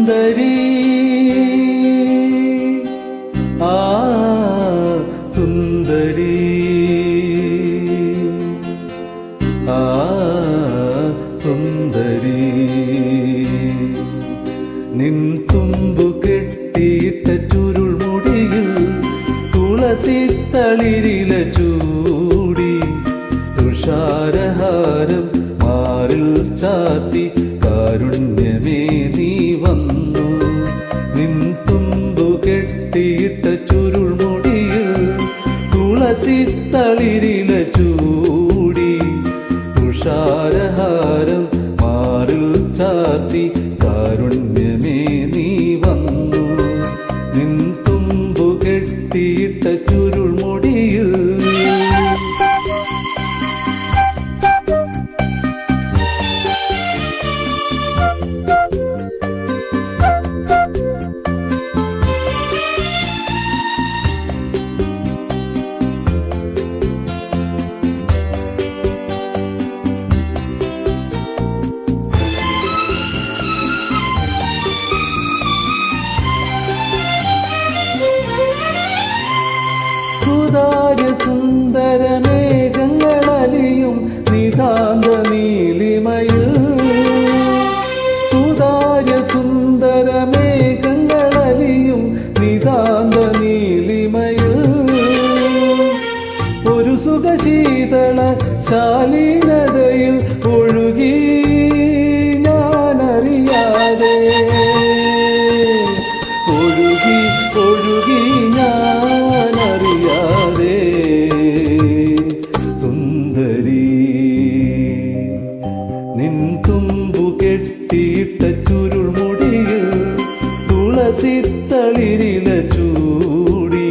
സുന്ദരി ആ സുന്ദരി ആ സുന്ദരി നിൻ തുമ്പു കെട്ടിയിട്ട ചുരുൾമുടിയിൽ തുളസി തളിരില ചൂടി തുഷാരഹാരം മാറിൽ ചാത്തി കാരുണ്യമേ നീ വന്നു നിൻ തുമ്പു കെട്ടിയിട്ട ചുരുൾമുടിയിൽ തുളസി തളിരില ചൂടി തുഷാരഹാരം മാറിൽ ചാത്തി കാരുണ്യമേ നീ വന്നു നിൻ തുമ്പു കെട്ടിയിട്ട ചുരുൾമുടിയിൽ സുന്ദര മേഘങ്ങളലിയും നിതാന്ത നീലിമയിൽ സുതാര്യ സുന്ദര മേഘങ്ങളലിയും നിതാന്ത നീലിമയിൽ ഒരു സുഖശീതള ശാലീനതയിൽ ഒഴുകി ഞാനറിയാതെ ഒഴുകി ഒഴുകി ഞാനറിയാതെ സുന്ദരി നിൻ തുമ്പു കെട്ടിയിട്ട ചുരുൾമുടിയിൽ തുളസി തളിരില ചൂടി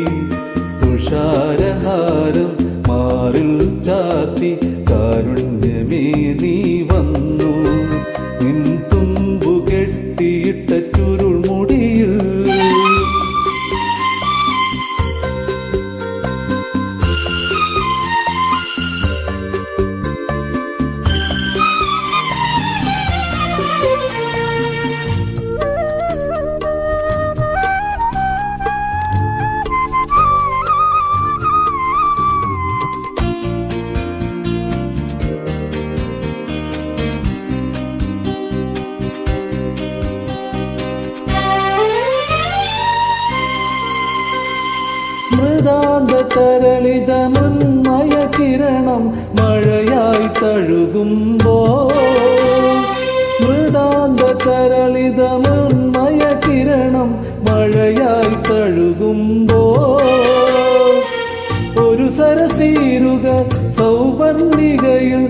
തുഷാരഹാരം മാറിൽ ചാത്തി കാരുണ്യമേ നീ വന്നു നിൻ തുമ്പു കെട്ടിയിട്ട ചുരുൾമുടിയിൽ മൃദാന്ത തരളിത മുന്മയ കിരണം മഴയായി തഴുകുമ്പോ മൃദാന്ത തരളിത മുന്മയ കിരണം മഴയായി തഴുകുമ്പോ ഒരു സരസീരുക സൗവർണികയിൽ